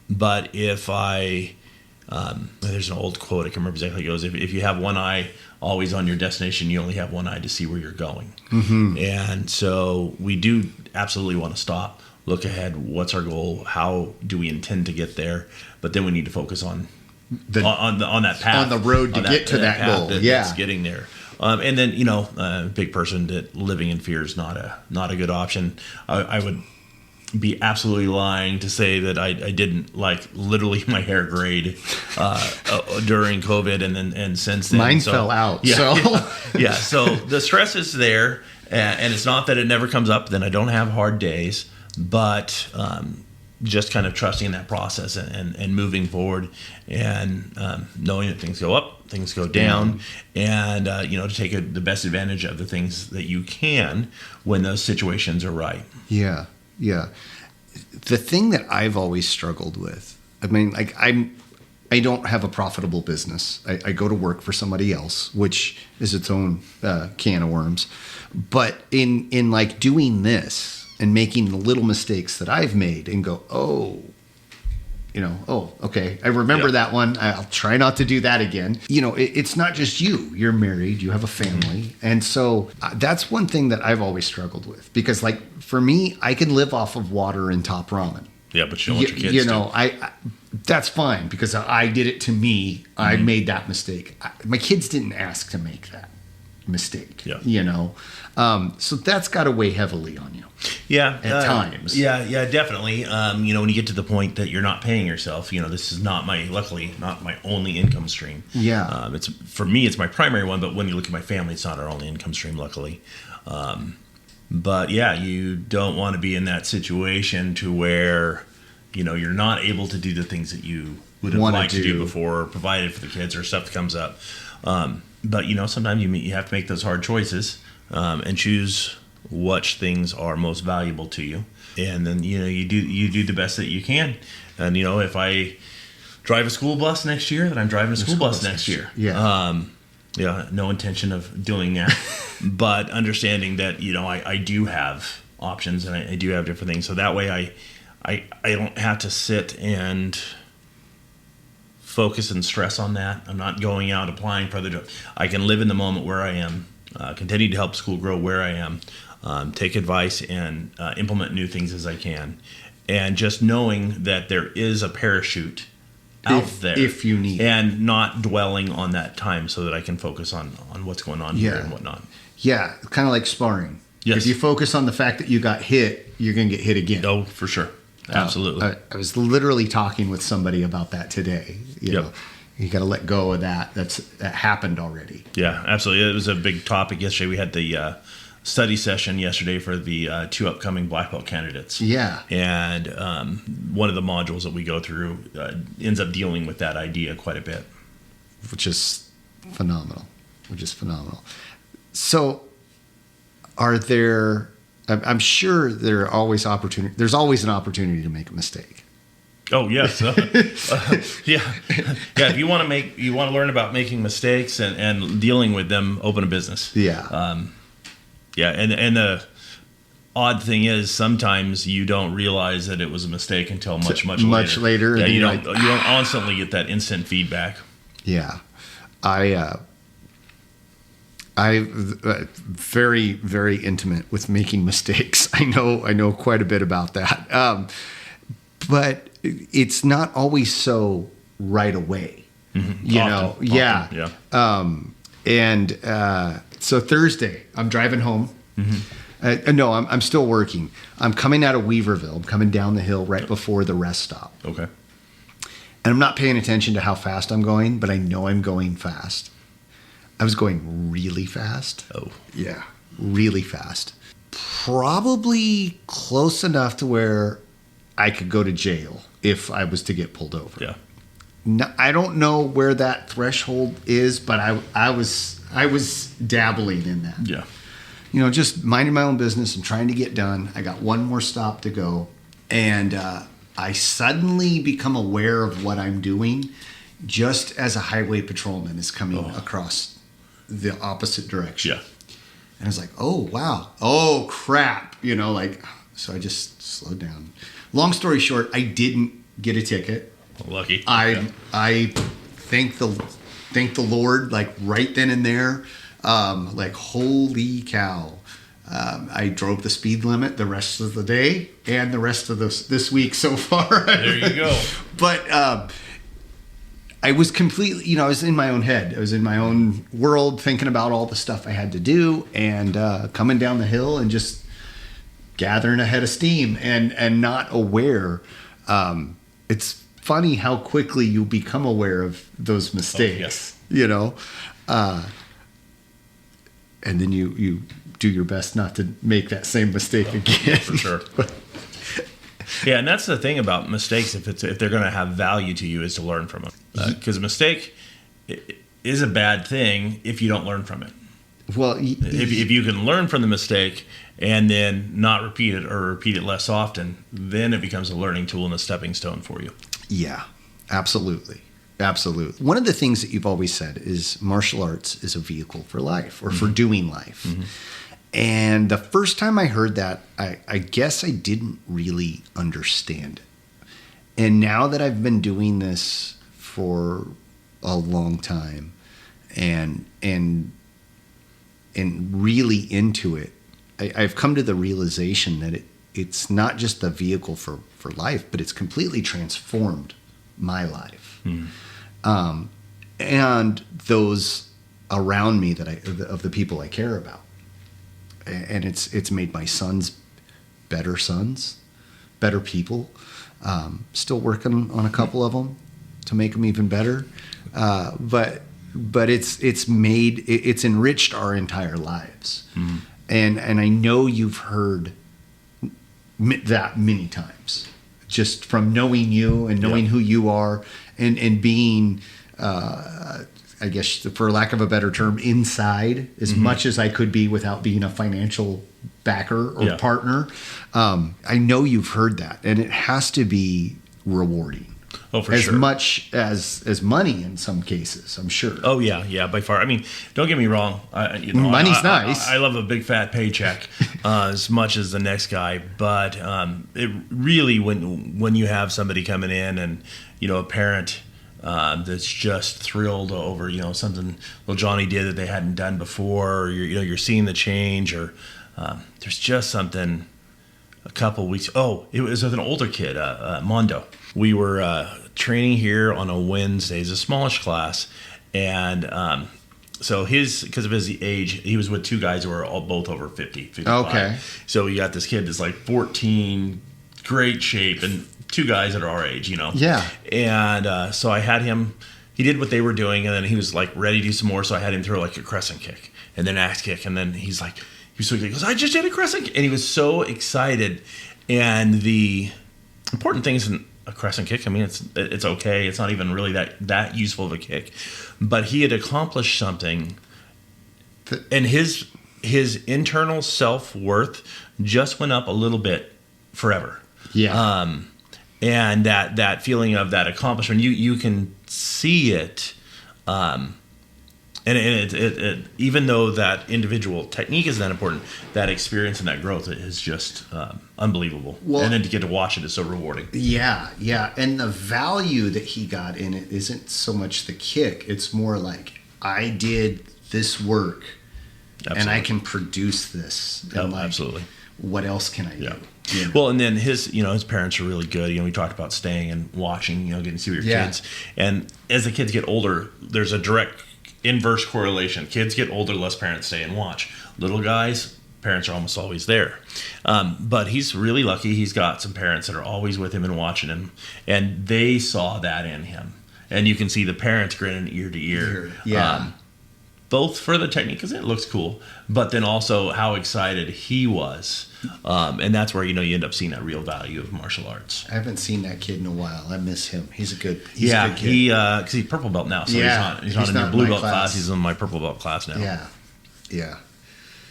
but if there's an old quote, I can't remember exactly how it goes. If you have one eye always on your destination, you only have one eye to see where you're going. Mm-hmm. And so we do absolutely want to stop, look ahead. What's our goal? How do we intend to get there? But then we need to focus on that path, on the road to get to that goal. That's getting there. And then a big person that living in fear is not a good option. I would be absolutely lying to say that I didn't literally my hair grayed during COVID and since then. Mine fell out. So So the stress is there, and it's not that it never comes up. Then I don't have hard days, but just kind of trusting that process and moving forward, and knowing that things go up, things go down, and to take the best advantage of the things that you can when those situations are right. Yeah. The thing that I've always struggled with, I mean, I don't have a profitable business. I go to work for somebody else, which is its own can of worms. But in doing this and making the little mistakes that I've made and go, okay, I remember that one. I'll try not to do that again. It's not just you. You're married. You have a family. And so that's one thing that I've always struggled with. Because, for me, I can live off of water and top ramen. Yeah, but you don't want your kids to. I that's fine because I did it to me. Mm-hmm. I made that mistake. My kids didn't ask to make that mistake. Yeah. So that's got to weigh heavily on you. Yeah, at times. Yeah, definitely. When you get to the point that you're not paying yourself, this is luckily not my only income stream. Yeah. It's for me, it's my primary one. But when you look at my family, it's not our only income stream, luckily. But yeah, you don't want to be in that situation to where, you're not able to do the things that you would have liked to do before, or provided for the kids, or stuff that comes up. But sometimes you have to make those hard choices and choose which things are most valuable to you, and then you do the best that you can. And if I drive a school bus next year, then I'm driving a school bus next year. No intention of doing that, but understanding that I do have options and I do have different things, so that way I don't have to sit and focus and stress on that. I'm not going out applying for other jobs. I can live in the moment where I am, continue to help school grow where I am, take advice and implement new things as I can, and just knowing that there is a parachute out there if you need, and not dwelling on that time so that I can focus on what's going on here and whatnot. Yeah, kind of like sparring. Yes. If you focus on the fact that you got hit, you're going to get hit again. Oh, for sure. Absolutely. I was literally talking with somebody about that today. You know, you got to let go of that. That happened already. Yeah, absolutely. It was a big topic yesterday. We had the study session yesterday for the 2 upcoming black belt candidates. Yeah. And one of the modules that we go through ends up dealing with that idea quite a bit. Which is phenomenal. So are there... I'm sure there's always an opportunity to make a mistake. Oh yes, yeah. If you want to learn about making mistakes and dealing with them, open a business. Yeah. And the odd thing is sometimes you don't realize that it was a mistake until much later. Yeah, you don't constantly get that instant feedback. Yeah, I'm very, very intimate with making mistakes. I know quite a bit about that. But it's not always so right away. You Often, know, yeah. Yeah. So Thursday, I'm driving home. No, I'm still working. I'm coming out of Weaverville. I'm coming down the hill right before the rest stop. Okay. And I'm not paying attention to how fast I'm going, but I know I'm going fast. I was going really fast. Oh. Yeah, really fast. Probably close enough to where I could go to jail if I was to get pulled over. Yeah. No, I don't know where that threshold is, but I was dabbling in that. Yeah. You know, just minding my own business and trying to get done. I got one more stop to go, and I suddenly become aware of what I'm doing just as a highway patrolman is coming across the opposite direction. Yeah. And I was like, oh, wow. Oh, crap. You know, like, so I just slowed down. Long story short, I didn't get a ticket. Lucky. I thank the Lord, like right then and there. Like, holy cow. I drove the speed limit the rest of the day and the rest of this week so far. There you go. But I was completely, you know, I was in my own head. I was in my own world thinking about all the stuff I had to do and coming down the hill and just gathering a head of steam and not aware. It's funny how quickly you become aware of those mistakes, yes. you know? And then you do your best not to make that same mistake again. For sure. Yeah, and that's the thing about mistakes. If they're going to have value to you, is to learn from them. Because a mistake is a bad thing if you don't learn from it. Well, if you can learn from the mistake and then not repeat it or repeat it less often, then it becomes a learning tool and a stepping stone for you. Yeah, absolutely. Absolutely. One of the things that you've always said is martial arts is a vehicle for life or for doing life. And the first time I heard that, I guess I didn't really understand it. And now that I've been doing this for a long time and really into it, I've come to the realization that it's not just the vehicle for life, but it's completely transformed my life. And those around me of the people I care about. And it's made my sons, better people. Still working on a couple of them to make them even better. But it's enriched our entire lives. And I know you've heard that many times, just from knowing you and knowing who you are and being, I guess, for lack of a better term, inside as much as I could be without being a financial backer or partner. I know you've heard that, and it has to be rewarding. Oh, for as sure. As much as money in some cases, I'm sure. Oh, yeah, by far. I mean, don't get me wrong. Money's nice. I love a big fat paycheck as much as the next guy, but it really, when you have somebody coming in and, you know, a parent that's just thrilled over, you know, something little Johnny did that they hadn't done before, or you're seeing the change, or there's just something. A couple weeks. Oh, it was with an older kid, Mondo. We were training here on a Wednesday. It's a smallish class, and so because of his age, he was with two guys who were both over 55. Okay. So you got this kid that's like 14, great shape, and two guys that are our age, you know. Yeah. And so I had him. He did what they were doing, and then he was like ready to do some more. So I had him throw like a crescent kick, and then axe kick, and then he's like. He goes, I just did a crescent kick. And he was so excited. And the important thing isn't a crescent kick. I mean, it's okay. It's not even really that useful of a kick. But he had accomplished something. And his internal self-worth just went up a little bit forever. Yeah. And that feeling of that accomplishment, you can see it. And it even though that individual technique is that important, that experience and that growth is just unbelievable. Well, and then to get to watch it is so rewarding. Yeah. And the value that he got in it isn't so much the kick. It's more like, I did this work. Absolutely. And I can produce this. And absolutely. what else can I do? Yeah. You know? Well, and then his parents are really good. We talked about staying and watching, getting to see your kids. And as the kids get older, there's a direct inverse correlation. Kids get older, less parents stay and watch. Little guys, parents are almost always there. But he's really lucky. He's got some parents that are always with him and watching him. And they saw that in him. And you can see the parents grinning ear to ear. Yeah. Both for the technique, because it looks cool, but then also how excited he was. And that's where, you end up seeing that real value of martial arts. I haven't seen that kid in a while. I miss him. He's a good kid. Because he's purple belt now, so he's not in your blue belt class. He's in my purple belt class now. Yeah.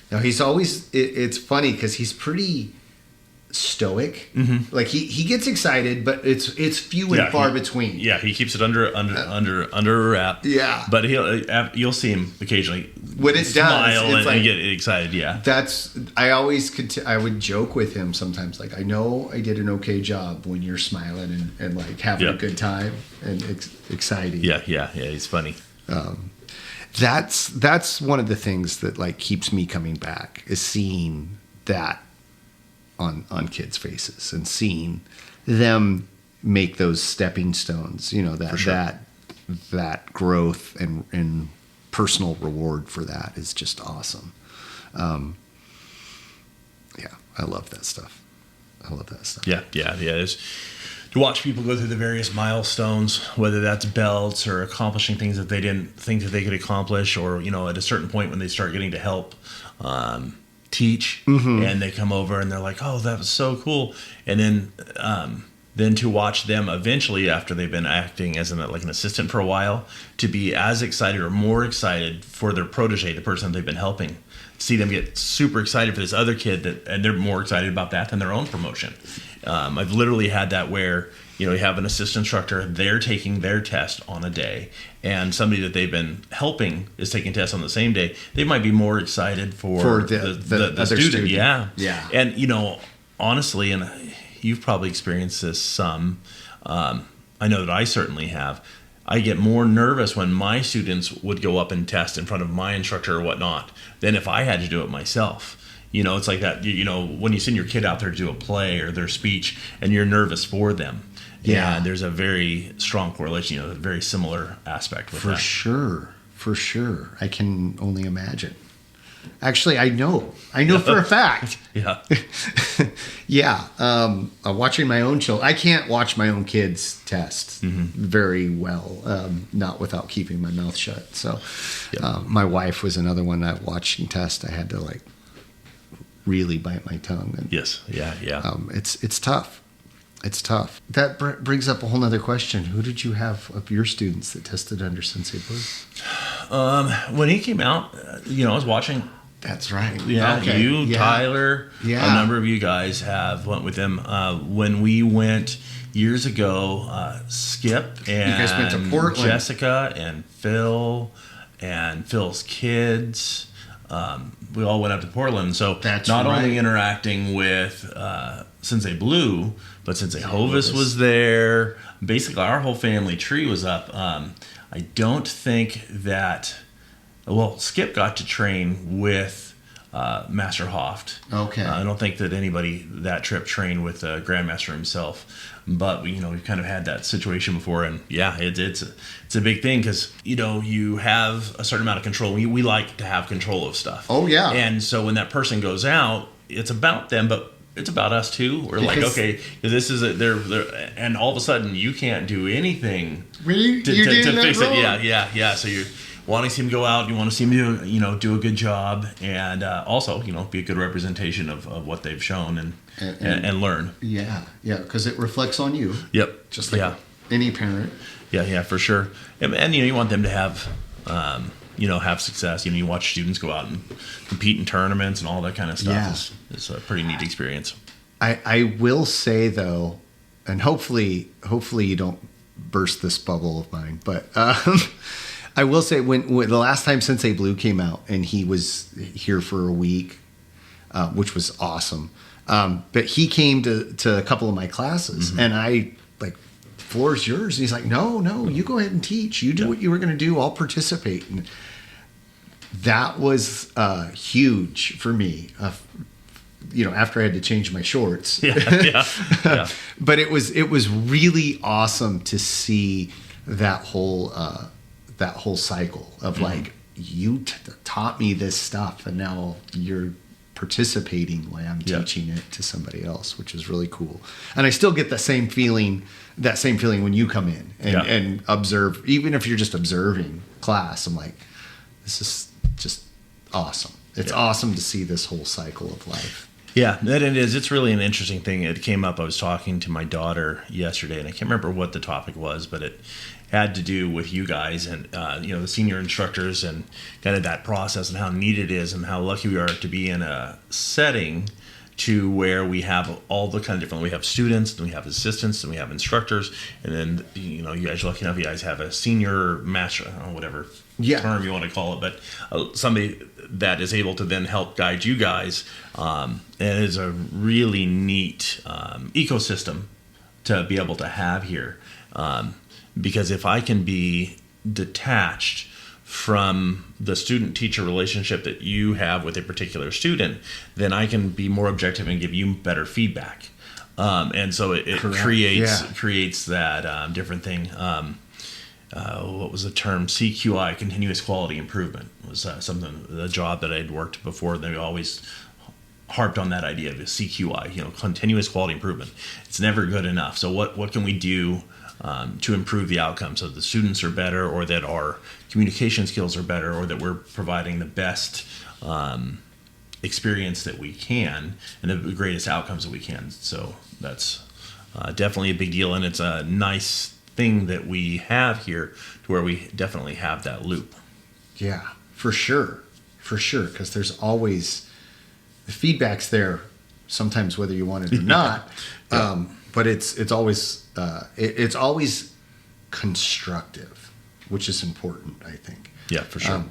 Now he's always, it's funny because he's pretty stoic. Mm-hmm. Like he gets excited, but it's few and far between. Yeah, he keeps it under wrap. Yeah, but you'll see him occasionally when it smile does, and get excited. Yeah, I would joke with him sometimes. Like, I know I did an okay job when you're smiling and like having a good time and exciting. Yeah, he's funny. That's one of the things that like keeps me coming back, is seeing that on kids' faces and seeing them make those stepping stones, that growth and personal reward for that is just awesome. I love that stuff. Yeah. It's to watch people go through the various milestones, whether that's belts or accomplishing things that they didn't think that they could accomplish, or at a certain point when they start getting to help teach, and they come over and they're like, oh, that was so cool. And then to watch them eventually, after they've been acting as an assistant for a while, to be as excited or more excited for their protege, the person that they've been helping. See them get super excited for this other kid, and they're more excited about that than their own promotion. I've literally had that where you have an assistant instructor, they're taking their test on a day, and somebody that they've been helping is taking tests on the same day. They might be more excited for the other student. Yeah. And honestly, and you've probably experienced this some, I know that I certainly have, I get more nervous when my students would go up and test in front of my instructor or whatnot than if I had to do it myself. It's like that, when you send your kid out there to do a play or their speech and you're nervous for them. Yeah, there's a very strong correlation, a very similar aspect with that. For sure. I can only imagine. Actually, I know for a fact. Yeah. Watching my own children, I can't watch my own kids test very well, not without keeping my mouth shut. So, my wife was another one that watching test. I had to really bite my tongue. And, yes. Yeah. It's tough. It's tough. That brings up a whole nother question. Who did you have of your students that tested under Sensei Blue? When he came out, I was watching. That's right. Yeah, okay. Tyler, a number of you guys went with him. When we went years ago, Skip and you guys went to Portland. Jessica and Phil and Phil's kids. We all went up to Portland. So only interacting with Sensei Blue, but Sensei Hovis was there. Basically, our whole family tree was up. I don't think that... Well, Skip got to train with Master Hoft. Okay. I don't think that anybody that trip trained with Grandmaster himself. But we've kind of had that situation before, and it's a big thing because you have a certain amount of control. We like to have control of stuff. Oh yeah. And so when that person goes out, it's about them, but it's about us too. We're like, okay, this is they're and all of a sudden you can't do anything to fix it. Yeah. So you're wanting to see him go out, you want to see him do a good job, and also be a good representation of what they've shown and learn. Yeah, because it reflects on you. Yep. Just like any parent. Yeah, for sure. And you want them to have have success. You watch students go out and compete in tournaments and all that kind of stuff. Yeah. It's a pretty neat experience. I will say though, and hopefully you don't burst this bubble of mine, but I will say when the last time Sensei Blue came out and he was here for a week, which was awesome. But he came to a couple of my classes and I floor's yours. And he's like, no, you go ahead and teach. You do what you were going to do. I'll participate. And that was huge for me. after I had to change my shorts. Yeah. But it was really awesome to see that whole cycle of like, you taught me this stuff, and now you're participating while I'm teaching it to somebody else, which is really cool. And I still get that same feeling when you come in and observe, even if you're just observing class. I'm like, this is just awesome. It's awesome to see this whole cycle of life. Yeah, that it is. It's really an interesting thing. It came up. I was talking to my daughter yesterday, and I can't remember what the topic was, but it had to do with you guys and the senior instructors and kind of that process and how neat it is and how lucky we are to be in a setting to where we have all the kind of different. We have students, and we have assistants, and we have instructors, and then you guys are lucky enough. You guys have a senior master, I don't know, whatever term you want to call it, but somebody that is able to then help guide you guys. And it is a really neat ecosystem to be able to have here. Because if I can be detached from the student-teacher relationship that you have with a particular student, then I can be more objective and give you better feedback. And so it creates that different thing. What was the term? CQI, continuous quality improvement, was the job that I'd worked before. They always harped on that idea of CQI, continuous quality improvement. It's never good enough. So what can we do to improve the outcome so the students are better, or that our communication skills are better, or that we're providing the best experience that we can and the greatest outcomes that we can. So that's definitely a big deal, and it's a nice thing that we have here to where we definitely have that loop. Yeah, for sure, because there's always the feedback's there, sometimes whether you want it or not. But it's always constructive, which is important, I think. Yeah, for sure.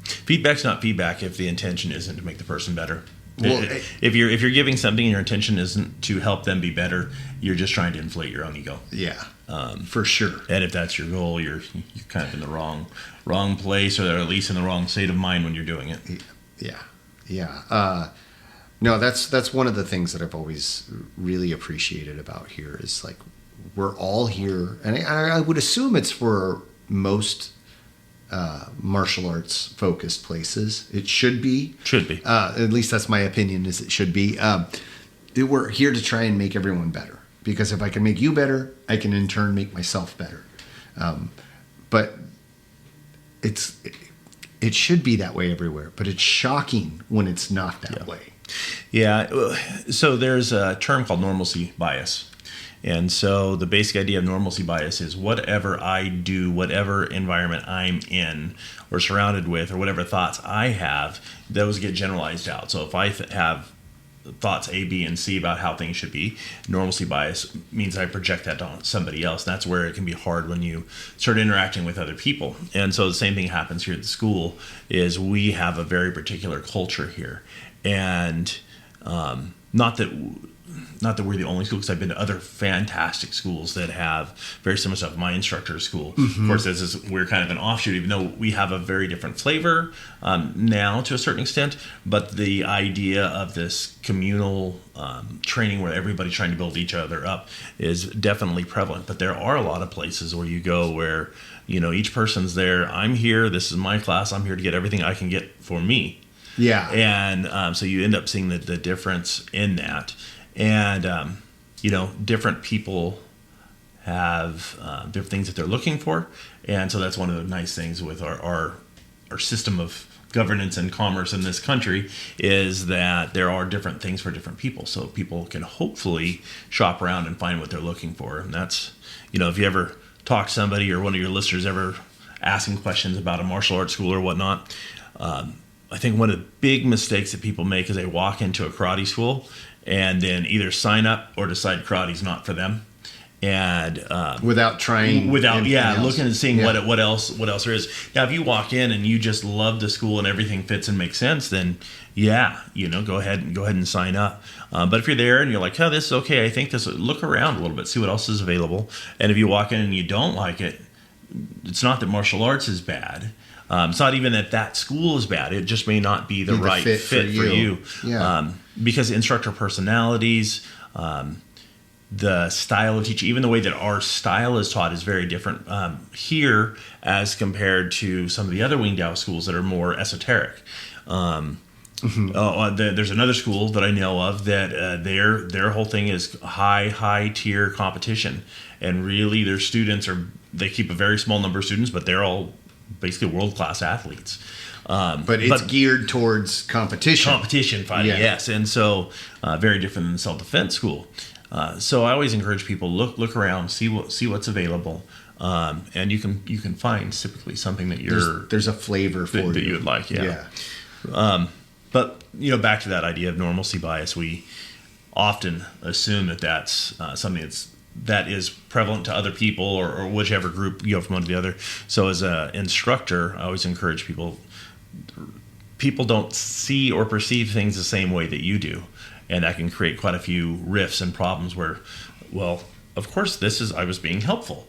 Feedback's not feedback if the intention isn't to make the person better. Well, if you're giving something and your intention isn't to help them be better, you're just trying to inflate your own ego. Yeah, for sure. And if that's your goal, you're kind of in the wrong place, or at least in the wrong state of mind when you're doing it. Yeah. No, that's one of the things that I've always really appreciated about here is like we're all here, and I would assume it's for most martial arts focused places. It should be. At least that's my opinion. Is it should be. We're here to try and make everyone better, because if I can make you better, I can in turn make myself better. But it should be that way everywhere. But it's shocking when it's not that way. Yeah. So there's a term called normalcy bias. And so the basic idea of normalcy bias is whatever I do, whatever environment I'm in or surrounded with, or whatever thoughts I have, those get generalized out. So if I have thoughts A, B, and C about how things should be, normalcy bias means I project that on somebody else. That's where it can be hard when you start interacting with other people. And so the same thing happens here at the school is we have a very particular culture here. And not that we're the only school, because I've been to other fantastic schools that have very similar stuff. My instructor's school, of course, we're kind of an offshoot, even though we have a very different flavor now to a certain extent. But the idea of this communal training where everybody's trying to build each other up is definitely prevalent. But there are a lot of places where you go where, each person's there. I'm here. This is my class. I'm here to get everything I can get for me. Yeah. And so you end up seeing the difference in that. And, different people have different things that they're looking for. And so that's one of the nice things with our system of governance and commerce in this country is that there are different things for different people. So people can hopefully shop around and find what they're looking for. And that's, if you ever talk to somebody or one of your listeners ever asking questions about a martial arts school or whatnot, I think one of the big mistakes that people make is they walk into a karate school and then either sign up or decide karate's not for them, and without trying, looking and seeing what else there is. Now, if you walk in and you just love the school and everything fits and makes sense, then go ahead and sign up. But if you're there and you're like, oh, this is okay, I think this. Look around a little bit, see what else is available. And if you walk in and you don't like it, it's not that martial arts is bad. It's not even that school is bad. It just may not be the right fit for you. Yeah. Because instructor personalities, the style of teaching, even the way that our style is taught is very different here as compared to some of the other Wingdao schools that are more esoteric. There's another school that I know of that their whole thing is high tier competition, and really their students they keep a very small number of students, but they're all basically world-class athletes. But it's geared towards competition. Competition fighting, yes. And so very different than self-defense school. So I always encourage people, look around, see what's available. And you can find typically something that there's a flavor for that you would like. Yeah. But back to that idea of normalcy bias, we often assume that's something that is prevalent to other people or whichever group you go from one to the other. So as an instructor, I always encourage people don't see or perceive things the same way that you do. And that can create quite a few rifts and problems where, well, of course I was being helpful.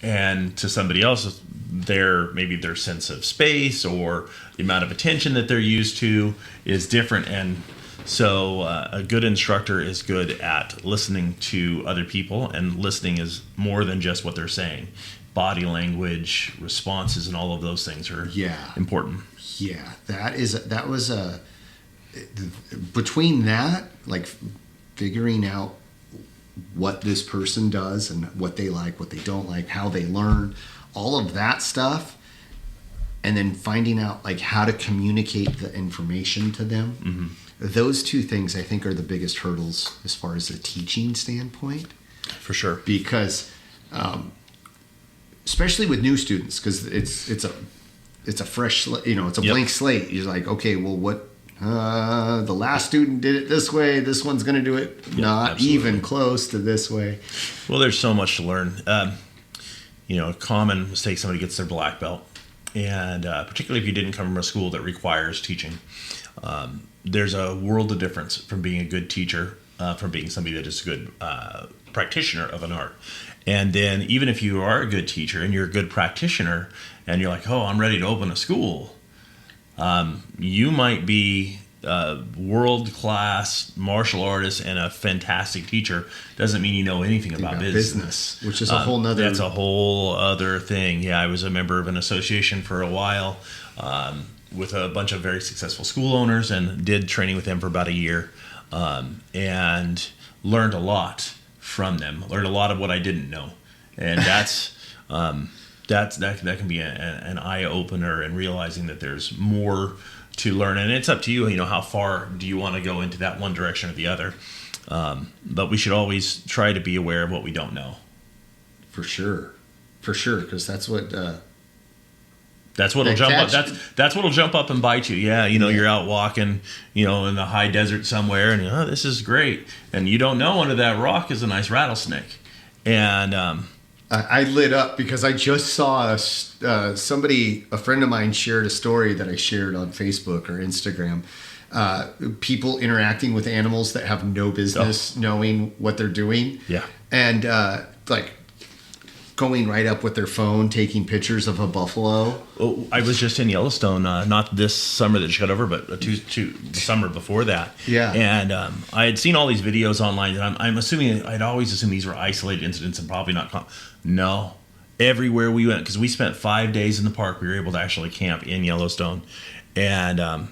And to somebody else, maybe their sense of space or the amount of attention that they're used to is different. And so a good instructor is good at listening to other people, and listening is more than just what they're saying. Body language, responses, and all of those things are important. Yeah, between that, like figuring out what this person does and what they like, what they don't like, how they learn, all of that stuff, and then finding out like how to communicate the information to them. Mm-hmm. Those two things I think are the biggest hurdles as far as a teaching standpoint. For sure. Because especially with new students, because it's a fresh, it's a blank slate. You're like, okay, well, what the last student did it this way. This one's going to do it not absolutely even close to this way. Well, there's so much to learn. A common mistake, somebody gets their black belt, and particularly if you didn't come from a school that requires teaching, there's a world of difference from being a good teacher, from being somebody that is a good practitioner of an art. And then even if you are a good teacher and you're a good practitioner and you're like, oh, I'm ready to open a school, you might be a world-class martial artist and a fantastic teacher. Doesn't mean you know anything about business. Which is a whole nother... That's a whole other thing. Yeah, I was a member of an association for a while with a bunch of very successful school owners and did training with them for about a year and learned a lot from them. Learned a lot of what I didn't know. And that can be an eye-opener, and realizing that there's more to learn. And it's up to you, how far do you want to go into that one direction or the other. But we should always try to be aware of what we don't know. For sure, because that's what... That's what'll jump up. That's what'll jump up and bite you. Yeah, you're out walking, in the high desert somewhere, and this is great. And you don't know under that rock is a nice rattlesnake. And I lit up because I just saw a friend of mine shared a story that I shared on Facebook or Instagram. People interacting with animals that have no business knowing what they're doing. Yeah. And going right up with their phone, taking pictures of a buffalo. Oh, I was just in Yellowstone, not this summer that just got over, but the summer before that. Yeah. And I had seen all these videos online, and I'd always assumed these were isolated incidents and probably not. No. Everywhere we went, because we spent 5 days in the park, we were able to actually camp in Yellowstone. And I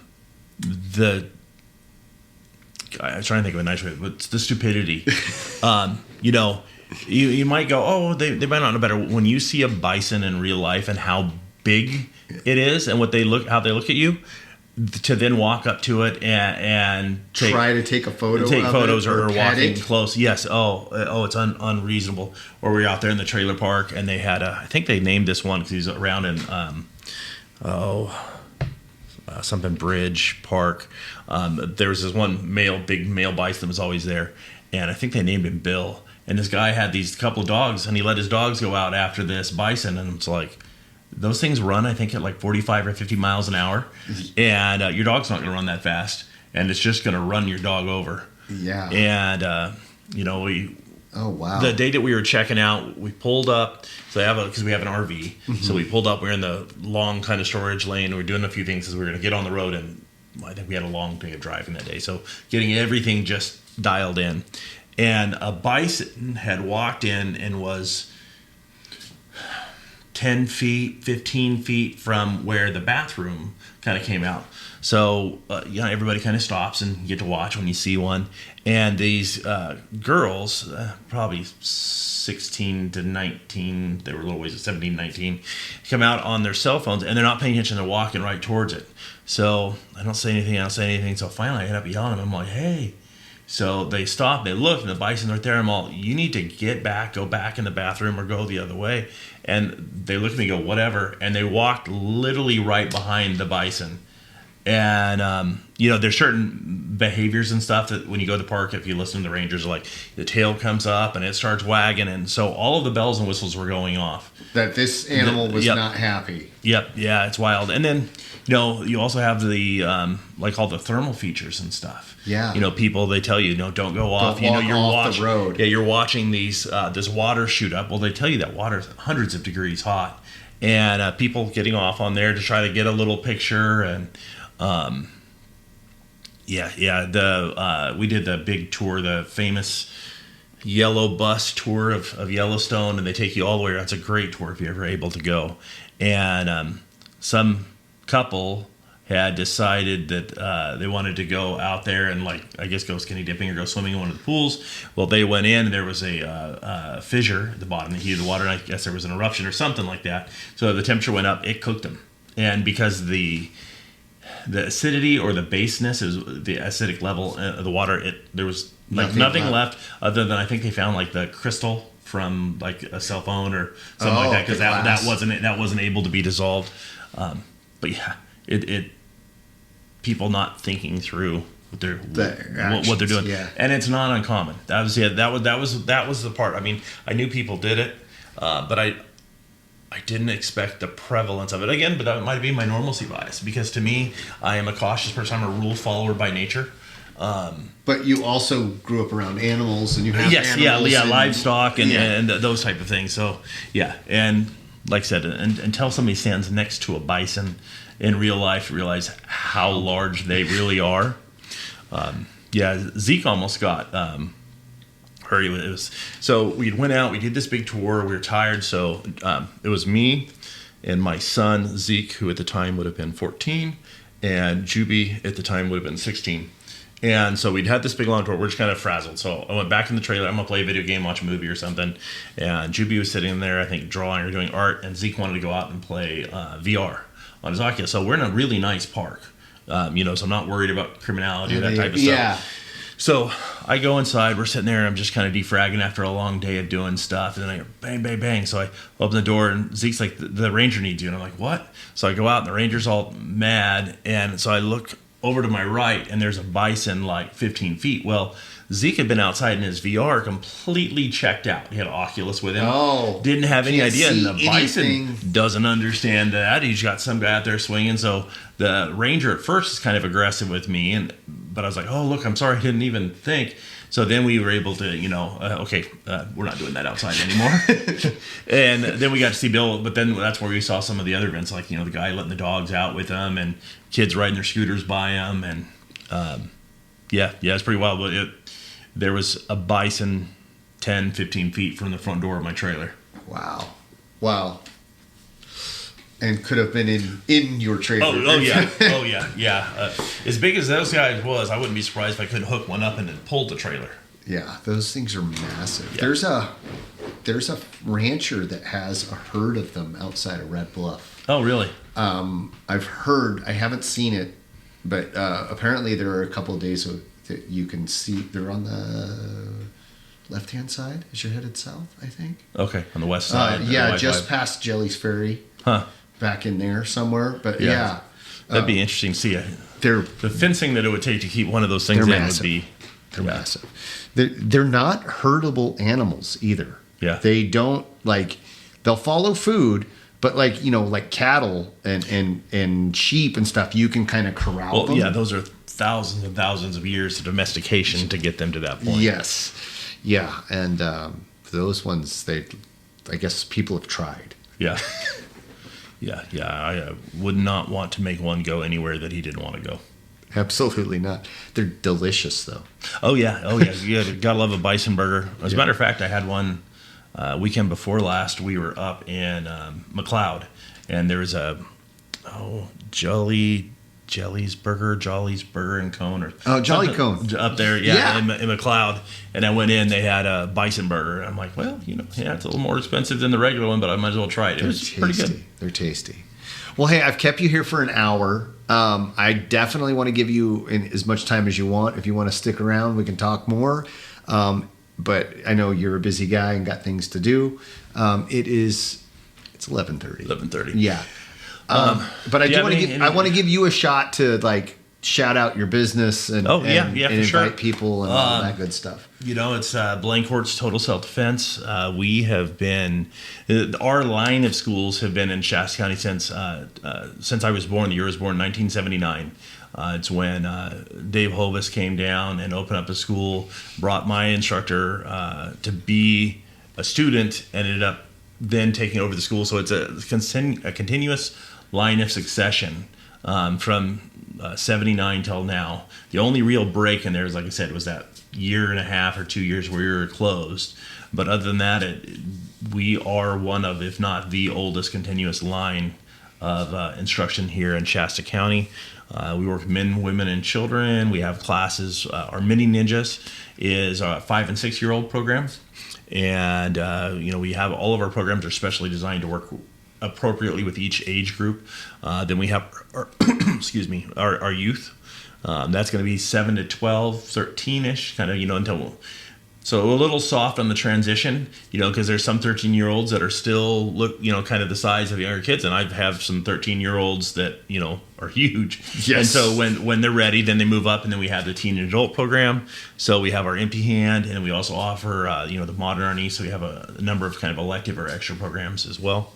was trying to think of a nice way, but the stupidity. You might go, oh, they might not know better. When you see a bison in real life and how big it is and how they look at you, to then walk up to it and try to take a photo, take of photos it, or walking it. Close. Yes. It's unreasonable. Or we were out there in the trailer park and they had I think they named this one because he's around in something Bridge Park. There was this one big male bison that was always there, and I think they named him Bill. And this guy had these couple of dogs, and he let his dogs go out after this bison, and it's like, those things run, I think, at like 45 or 50 miles an hour, and your dog's not going to run that fast, and it's just going to run your dog over. Yeah. And, Oh, wow. The day that we were checking out, we pulled up. So because we have an RV, Mm-hmm. so we pulled up. We're in the long kind of storage lane. We're doing a few things as we were going to get on the road, and I think we had a long day of driving that day. So getting everything just dialed in, and a bison had walked in and was 10 feet, 15 feet from where the bathroom kind of came out. So, everybody kind of stops and you get to watch when you see one. And these girls, probably 16 to 19, they were a little ways, 17, 19, come out on their cell phones and they're not paying attention. They're walking right towards it. So I don't say anything. So finally I end up yelling at them. I'm like, hey. So they stop, they look, and the bison's right there. I'm all, you need to get back, go back in the bathroom or go the other way. And they look at me and go, whatever. And they walked literally right behind the bison. And, there's certain behaviors and stuff that when you go to the park, if you listen to the rangers, like the tail comes up and it starts wagging. And so all of the bells and whistles were going off. That this animal was not happy. Yep. Yeah, it's wild. And then, you also have the, all the thermal features and stuff. Yeah. People, they tell you, don't go off. Don't walk you're off watching the road. Yeah, you're watching this water shoot up. Well, they tell you that water's hundreds of degrees hot. And people getting off on there to try to get a little picture. And, we did the big tour, the famous yellow bus tour of Yellowstone, and they take you all the way around. It's a great tour if you're ever able to go. And some couple had decided that they wanted to go out there and go skinny dipping or go swimming in one of the pools. Well, they went in and there was a fissure at the bottom, the heat of the water, and I guess there was an eruption or something like that. So the temperature went up, it cooked them. And because the acidity or the baseness is the acidic level of the water, there was nothing left other than I think they found the crystal from a cell phone or something like that, because that wasn't able to be dissolved. But yeah, it people not thinking through what they're doing, and it's not uncommon. That was the part. I mean, I knew people did it, but I didn't expect the prevalence of it again. But that might be my normalcy bias, because to me, I am a cautious person. I'm a rule follower by nature. But you also grew up around animals, and you have animals livestock and those type of things. So yeah, and like I said, until somebody stands next to a bison in real life, you realize how large they really are. Zeke almost got hurt. So we went out, we did this big tour, we were tired, so it was me and my son Zeke, who at the time would have been 14, and Juby at the time would have been 16. And so we'd had this big long tour. We're just kind of frazzled. So I went back in the trailer. I'm going to play a video game, watch a movie or something. And Juby was sitting there, I think, drawing or doing art. And Zeke wanted to go out and play VR on his Oculus. So we're in a really nice park. So I'm not worried about criminality or that type of stuff. Yeah. So I go inside. We're sitting there. And I'm just kind of defragging after a long day of doing stuff. And then I go bang, bang, bang. So I open the door. And Zeke's like, the ranger needs you. And I'm like, what? So I go out. And the ranger's all mad. And so I look over to my right, and there's a bison 15 feet. Well, Zeke had been outside in his VR, completely checked out. He had an Oculus with him. Oh, didn't have any idea. And the bison anything. Doesn't understand that. He's got some guy out there swinging. So the ranger at first is kind of aggressive with me, but I was like, oh, look, I'm sorry, I didn't even think. So then we were able to, we're not doing that outside anymore. And then we got to see Bill, but then that's where we saw some of the other events, the guy letting the dogs out with them and kids riding their scooters by him. And it's pretty wild. But there was a bison 10, 15 feet from the front door of my trailer. Wow. And could have been in your trailer. Oh yeah. As big as those guys was, I wouldn't be surprised if I couldn't hook one up and then pull the trailer. Yeah, those things are massive. Yeah. There's a rancher that has a herd of them outside of Red Bluff. Oh, really? I've heard, I haven't seen it, but apparently there are a couple of days that you can see. They're on the left-hand side as you're headed south, I think. Okay, on the west side. Just past Jelly's Ferry. Huh. Back in there somewhere, but yeah. That'd be interesting to see. The fencing that it would take to keep one of those things in massive. would be... They're massive. They're not herdable animals either. Yeah. They don't, they'll follow food, but cattle and sheep and stuff, you can kind of corral them. Yeah, those are thousands and thousands of years of domestication to get them to that point. Yes. Yeah, and those ones, I guess people have tried. Yeah. Yeah. I would not want to make one go anywhere that he didn't want to go. Absolutely not. They're delicious, though. Oh yeah. You gotta love a bison burger. As a matter of fact, I had one weekend before last. We were up in McLeod, and there was a Jolly's Burger and Cone Jolly Cone up there, in McLeod. And I went in, they had a bison burger. I'm like, well, it's a little more expensive than the regular one, but I might as well try it. It was tasty. pretty good. They're tasty. Well, hey, I've kept you here for an hour. I definitely want to give you as much time as you want. If you want to stick around, we can talk more. But I know you're a busy guy and got things to do. It's 11:30. 11:30. Yeah. But I want to give you a shot to shout out your business and invite people and all that good stuff. It's Blain Cort's Total Self-Defense. We have been, our line of schools have been in Shasta County since I was born. The year I was born, 1979. It's when Dave Hovis came down and opened up a school, brought my instructor to be a student, and ended up then taking over the school. So it's a continuous line of succession from 79 till now. The only real break in there is, like I said, was that year and a half or 2 years where we were closed. But other than that, we are one of, if not the oldest continuous line of instruction here in Shasta County. We work with men, women, and children. We have classes. Our Mini Ninjas is a 5 and 6 year old program. And, we have all of our programs are specially designed to work appropriately with each age group. Then we have our youth. That's going to be 7 to 12, 13-ish, kind of, until. So a little soft on the transition, because there's some 13-year-olds that are still kind of the size of the younger kids, and I have some 13-year-olds that are huge. Yes. And so when they're ready, then they move up, and then we have the teen and adult program. So we have our empty hand, and we also offer the modern RNE. So we have a number of kind of elective or extra programs as well,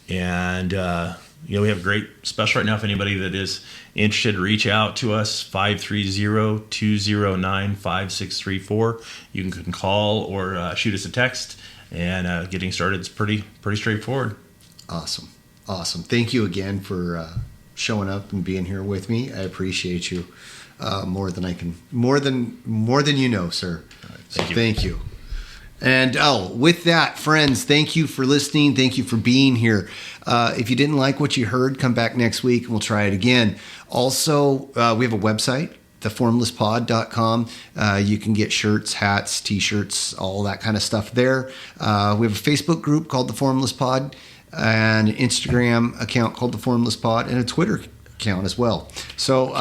and we have a great special right now. If anybody that is interested, reach out to us, 530-209-5634. You can call or shoot us a text, and getting started is pretty straightforward. Awesome. Thank you again for showing up and being here with me. I appreciate you more than you know, sir. Right, thank you. And with that, friends, thank you for listening. Thank you for being here. If you didn't like what you heard, come back next week and we'll try it again. Also, we have a website, theformlesspod.com. You can get shirts, hats, t-shirts, all that kind of stuff there. We have a Facebook group called The Formless Pod, and an Instagram account called The Formless Pod, and a Twitter account as well. So,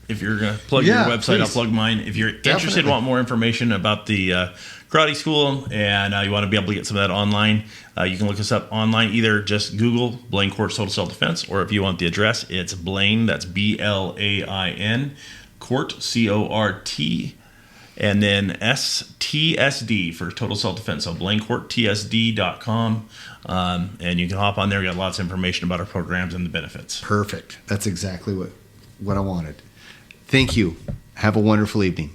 if you're going to plug your website, please. I'll plug mine. If you're interested, want more information about the karate school, and you want to be able to get some of that online, you can look us up online. Either just Google Blain Cort Total Self-Defense, or if you want the address, it's Blain, that's BLAIN, Cort, CORT, and then STSD for Total Self-Defense. So blaincourttsd.com, and you can hop on there. We got lots of information about our programs and the benefits. Perfect. That's exactly what I wanted. Thank you. Have a wonderful evening.